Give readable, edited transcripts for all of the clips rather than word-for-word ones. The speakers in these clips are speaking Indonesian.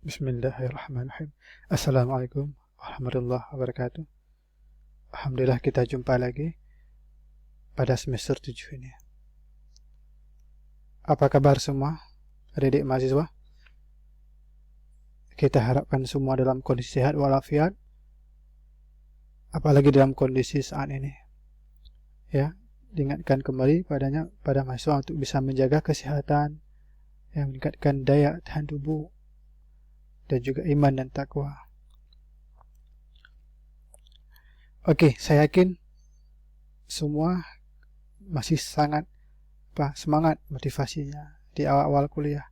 Bismillahirrahmanirrahim. Assalamualaikum warahmatullahi wabarakatuh. Alhamdulillah kita jumpa lagi pada semester 7 ini. Apa kabar semua adik-adik mahasiswa? Kita harapkan semua dalam kondisi sehat walafiat, apalagi dalam kondisi saat ini. Ya, diingatkan kembali pada mahasiswa untuk bisa menjaga kesehatan, yang meningkatkan daya tahan tubuh, dan juga iman dan takwa. Oke, saya yakin semua masih sangat semangat motivasinya di awal-awal kuliah.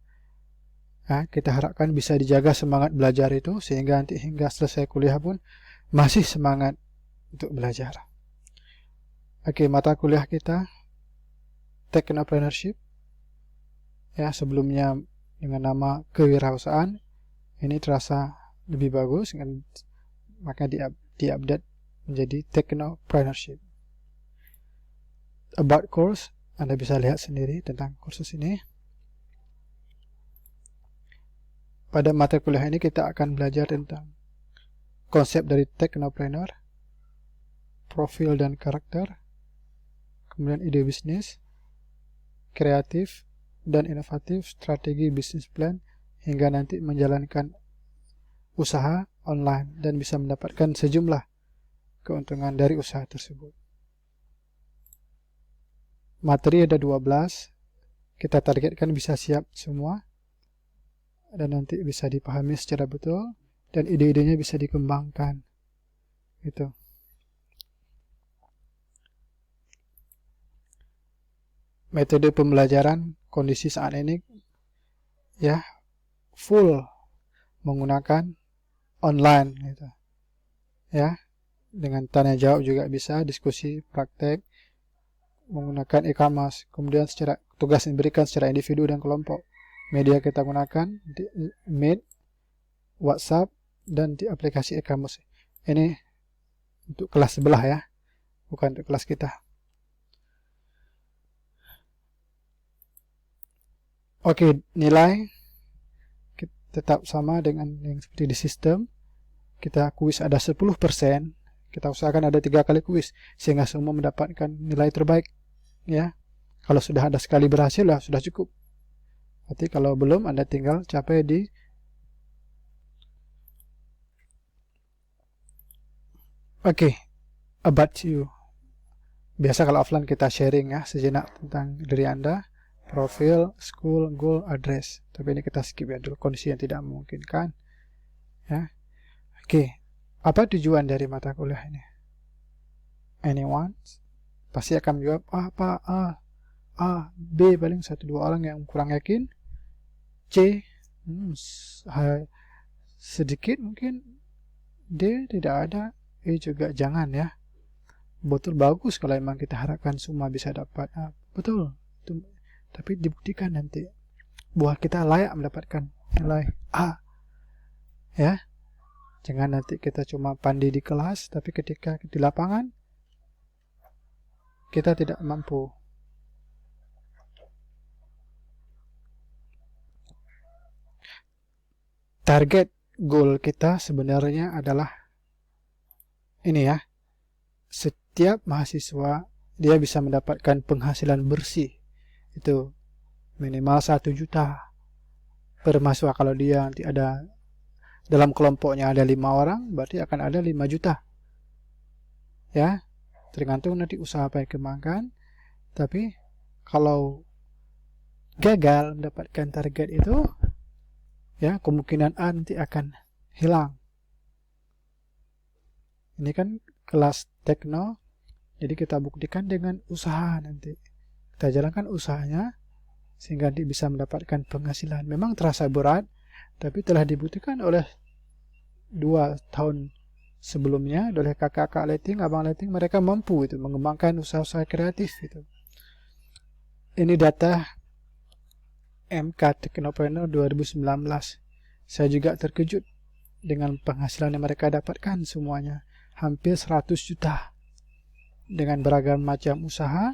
Nah, kita harapkan bisa dijaga semangat belajar itu sehingga nanti hingga selesai kuliah pun masih semangat untuk belajar. Oke, mata kuliah kita Technopreneurship. Ya, sebelumnya dengan nama kewirausahaan. Ini terasa lebih bagus, maka di-update menjadi Technopreneurship. About course, Anda bisa lihat sendiri tentang kursus ini. Pada mata kuliah ini kita akan belajar tentang konsep dari Technopreneur, profil dan karakter, kemudian ide bisnis, kreatif dan inovatif, strategi bisnis plan, hingga nanti menjalankan usaha online dan bisa mendapatkan sejumlah keuntungan dari usaha tersebut. Materi ada 12, kita targetkan bisa siap semua dan nanti bisa dipahami secara betul dan ide-idenya bisa dikembangkan. Gitu. Metode pembelajaran kondisi saat ini ya full menggunakan online gitu. Ya, dengan tanya jawab juga bisa, diskusi, praktek, menggunakan e-commerce, kemudian secara tugas diberikan secara individu dan kelompok. Media kita gunakan di Meet, WhatsApp, dan di aplikasi e-commerce. Ini untuk kelas sebelah ya, bukan untuk kelas kita. Oke, nilai tetap sama dengan yang seperti di sistem. Kita kuis ada 10%, kita usahakan ada 3 kali kuis sehingga semua mendapatkan nilai terbaik ya. Kalau sudah ada sekali berhasil lah sudah cukup. Berarti kalau belum, Anda tinggal capai di about you. Biasa kalau offline kita sharing ya sejenak tentang diri Anda, profil, school, goal, address. Tapi ini kita skip ya dulu, kondisi yang tidak memungkinkan ya. Oke, apa tujuan dari mata kuliah ini? Anyone? Pasti akan menjawab A, B paling 1-2 orang yang kurang yakin. C, sedikit mungkin. D, tidak ada. E juga jangan ya. Betul bagus kalau memang kita harapkan semua bisa dapat A. Betul. Tapi dibuktikan nanti bahwa kita layak mendapatkan nilai A. Ya. Jangan nanti kita cuma pandai di kelas, tapi ketika di lapangan kita tidak mampu. Target goal kita sebenarnya adalah ini ya. Setiap mahasiswa dia bisa mendapatkan penghasilan bersih. Itu minimal 1 juta per mahasiswa. Kalau dia nanti ada dalam kelompoknya ada 5 orang, berarti akan ada 5 juta. Ya, tergantung nanti usaha apa yang dikembangkan. Tapi kalau gagal mendapatkan target itu, ya kemungkinan A nanti akan hilang. Ini kan kelas tekno, jadi kita buktikan dengan usaha nanti. Kita jalankan usahanya sehingga nanti bisa mendapatkan penghasilan. Memang terasa berat, tapi telah dibuktikan oleh 2 tahun sebelumnya oleh kakak-kakak letting, abang letting, mereka mampu itu mengembangkan usaha-usaha kreatif itu. Ini data MK Technopreneur 2019. Saya juga terkejut dengan penghasilan yang mereka dapatkan semuanya. Hampir 100 juta. Dengan beragam macam usaha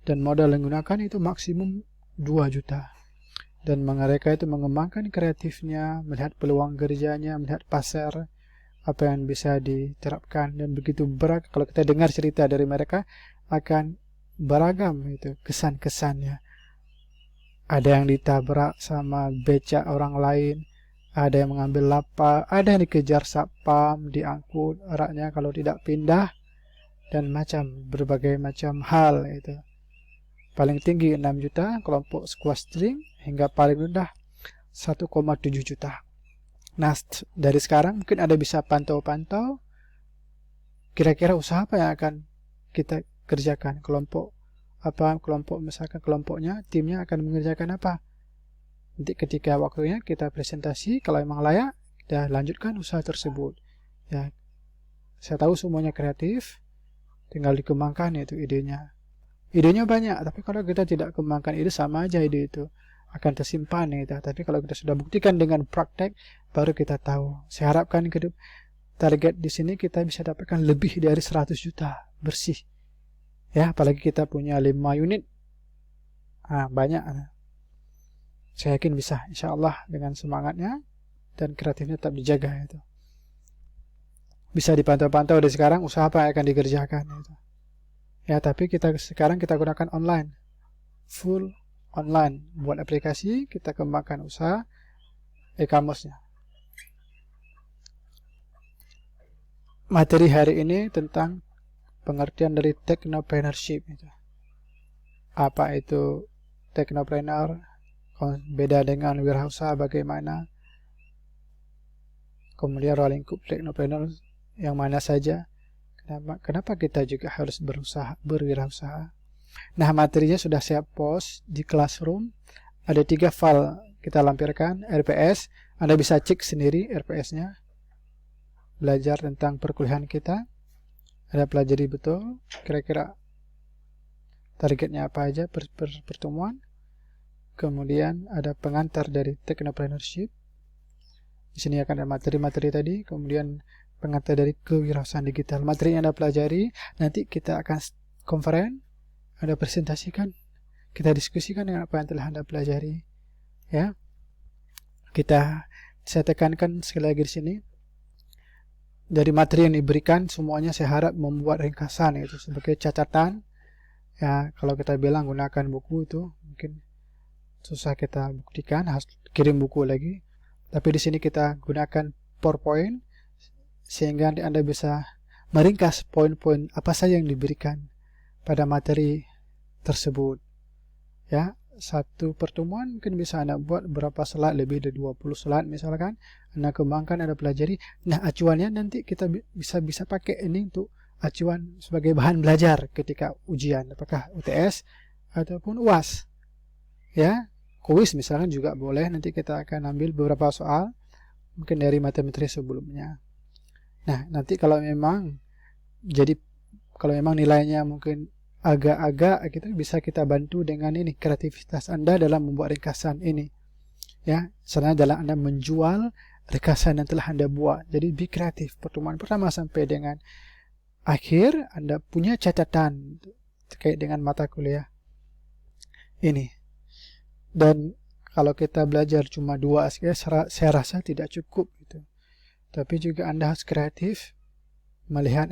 dan modal yang digunakan itu maksimum 2 juta. dan mereka itu mengembangkan kreatifnya, melihat peluang kerjanya, melihat pasar, apa yang bisa diterapkan, dan begitu beragam. Kalau kita dengar cerita dari mereka akan beragam itu kesan-kesannya. Ada yang ditabrak sama becak orang lain, ada yang mengambil lapa, ada yang dikejar satpam, diangkut eratnya kalau tidak pindah, dan berbagai macam hal itu. Paling tinggi 6 juta kelompok squash string, hingga paling rendah 1,7 juta. Nah, dari sekarang mungkin Anda bisa pantau-pantau kira-kira usaha apa yang akan kita kerjakan. Kelompok misalkan kelompoknya, timnya akan mengerjakan apa. Nanti ketika waktunya kita presentasi, kalau memang layak, kita lanjutkan usaha tersebut. Ya, saya tahu semuanya kreatif, tinggal dikembangkan itu idenya. Idenya banyak, tapi kalau kita tidak kembangkan ide, sama aja ide itu akan tersimpan gitu. Tapi kalau kita sudah buktikan dengan praktek, baru kita tahu. Saya harapkan target di sini kita bisa dapatkan lebih dari 100 juta bersih. Ya, apalagi kita punya 5 unit. Banyak. Saya yakin bisa, insya Allah, dengan semangatnya dan kreatifnya tetap dijaga itu. Bisa dipantau-pantau dari sekarang usaha apa yang akan dikerjakan itu. Ya, tapi sekarang kita gunakan online. Full online. Buat aplikasi, kita kembangkan usaha e-commerce-nya. Materi hari ini tentang pengertian dari technopreneurship itu. Apa itu technopreneur? Beda dengan wirausaha bagaimana? Kemudian role lingkup technopreneur yang mana saja? Kenapa kita juga harus berwirausaha? Nah, materinya sudah saya post di Classroom. Ada 3 file kita lampirkan, RPS. Anda bisa cek sendiri RPS-nya. Belajar tentang perkuliahan kita. Ada pelajari betul kira-kira targetnya apa aja pertemuan. Kemudian ada pengantar dari technopreneurship. Di sini akan ada materi-materi tadi. Kemudian pengantar dari kewirausahaan digital. Materi yang Anda pelajari, nanti kita akan konferen, Anda presentasikan, kita diskusikan dengan apa yang telah Anda pelajari. Ya, saya tekankan sekali lagi di sini. Dari materi yang diberikan, semuanya saya harap membuat ringkasan itu sebagai catatan. Ya, kalau kita bilang gunakan buku itu mungkin susah kita buktikan, harus kirim buku lagi. Tapi di sini kita gunakan PowerPoint sehingga Anda bisa meringkas poin-poin apa saja yang diberikan pada materi tersebut. Ya, satu pertemuan mungkin bisa Anda buat berapa slide, lebih dari 20 slide misalkan. Anda kembangkan, Anda pelajari. Nah, acuannya nanti kita bisa pakai ini untuk acuan sebagai bahan belajar ketika ujian, apakah UTS ataupun UAS. Ya, kuis misalkan juga boleh. Nanti kita akan ambil beberapa soal mungkin dari materi-materi sebelumnya. Nah, nanti kalau memang nilainya mungkin agak-agak gitu, bisa kita bantu dengan ini kreativitas Anda dalam membuat ringkasan ini. Ya, misalnya dalam Anda menjual ringkasan yang telah Anda buat. Jadi be kreatif. Pertemuan pertama sampai dengan akhir Anda punya catatan terkait dengan mata kuliah ini. Dan kalau kita belajar cuma 2 saya rasa tidak cukup gitu. Tapi juga Anda harus kreatif melihat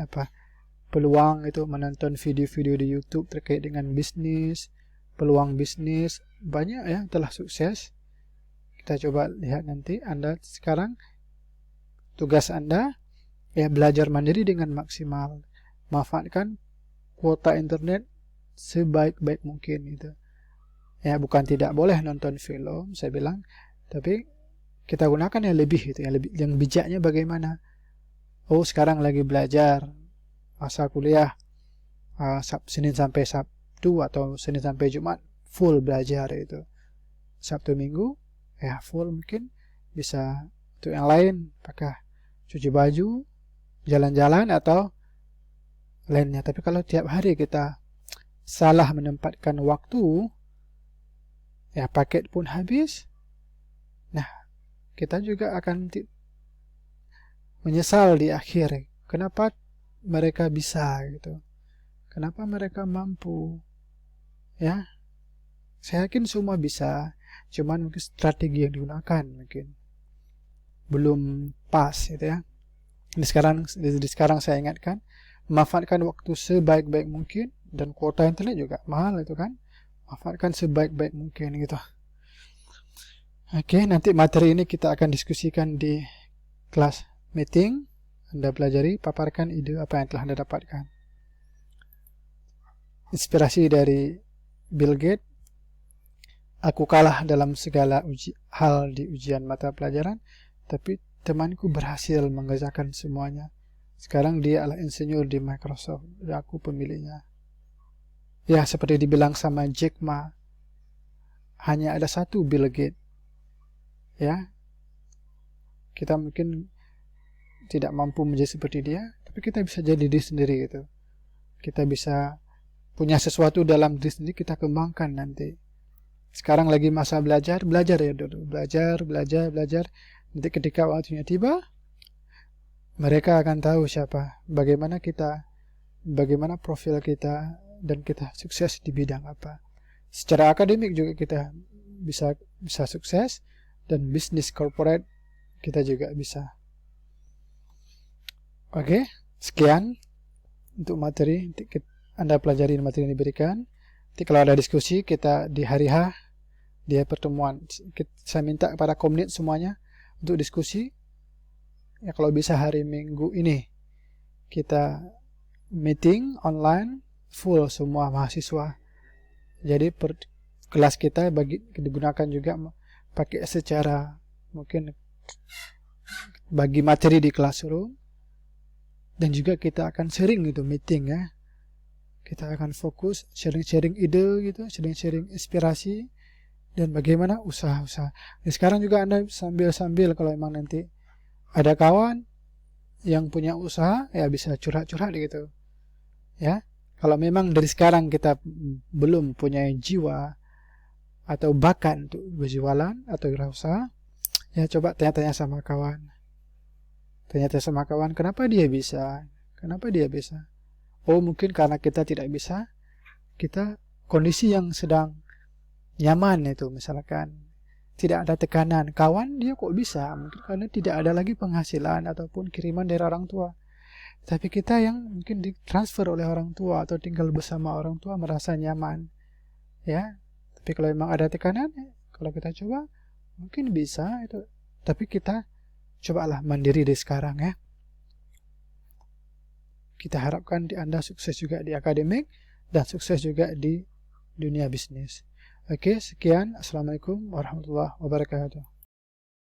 peluang itu, menonton video-video di YouTube terkait dengan bisnis, peluang bisnis, banyak yang telah sukses. Kita coba lihat nanti. Anda sekarang tugas Anda ya belajar mandiri dengan maksimal, manfaatkan kuota internet sebaik-baik mungkin itu. Ya, bukan tidak boleh nonton film, saya bilang, tapi kita gunakan yang lebih itu, yang bijaknya bagaimana. Oh, sekarang lagi belajar masa kuliah, Senin sampai Sabtu atau Senin sampai Jumat full belajar itu. Sabtu Minggu ya full, mungkin bisa untuk yang lain, apakah cuci baju, jalan-jalan atau lainnya. Tapi kalau tiap hari kita salah menempatkan waktu, ya paket pun habis. Nah, kita juga akan menyesal di akhir. Kenapa mereka bisa gitu? Kenapa mereka mampu? Ya, saya yakin semua bisa. cuman mungkin strategi yang digunakan mungkin belum pas gitu ya. Di sekarang saya ingatkan, manfaatkan waktu sebaik-baik mungkin, dan kuota internet juga mahal itu kan, manfaatkan sebaik-baik mungkin gitu. Oke, nanti materi ini kita akan diskusikan di kelas meeting. Anda pelajari, paparkan ide apa yang telah Anda dapatkan. Inspirasi dari Bill Gates, aku kalah dalam segala hal di ujian mata pelajaran, tapi temanku berhasil mengerjakan semuanya. Sekarang dia adalah insinyur di Microsoft, dan aku pemiliknya. Ya, seperti dibilang sama Jack Ma, hanya ada satu Bill Gates. Ya, kita mungkin tidak mampu menjadi seperti dia, tapi kita bisa jadi diri sendiri gitu. Kita bisa punya sesuatu dalam diri sendiri, kita kembangkan nanti. Sekarang lagi masa belajar ya dulu. Belajar. Nanti ketika waktunya tiba, mereka akan tahu bagaimana profil kita, dan kita sukses di bidang apa. Secara akademik juga kita bisa sukses, dan bisnis corporate kita juga bisa. Oke, sekian untuk materi. Anda pelajari materi yang diberikan. Nanti kalau ada diskusi, kita di hari H, dia pertemuan. Saya minta kepada komunitas semuanya untuk diskusi. Ya, kalau bisa hari Minggu ini kita meeting online full semua mahasiswa. Jadi kelas kita digunakan juga pakai secara mungkin bagi materi di classroom, dan juga kita akan sharing gitu meeting ya. Kita akan fokus sharing ide gitu, sharing inspirasi, dan bagaimana usaha-usaha. Nah, sekarang juga Anda sambil kalau memang nanti ada kawan yang punya usaha, ya bisa curhat-curhat gitu. Ya, kalau memang dari sekarang kita belum punya jiwa atau bakat untuk berjualan atau berusaha, ya coba tanya-tanya sama kawan. Kenapa dia bisa? Oh, mungkin karena kita tidak bisa, kita kondisi yang sedang nyaman itu, misalkan tidak ada tekanan. Kawan dia kok bisa? Mungkin karena tidak ada lagi penghasilan ataupun kiriman dari orang tua. Tapi kita yang mungkin ditransfer oleh orang tua atau tinggal bersama orang tua merasa nyaman. Ya. Tapi kalau memang ada tekanan, kalau kita coba mungkin bisa itu. Tapi kita cobalah mandiri dari sekarang ya. Kita harapkan Anda sukses juga di akademik dan sukses juga di dunia bisnis. Oke, sekian. Assalamualaikum warahmatullahi wabarakatuh.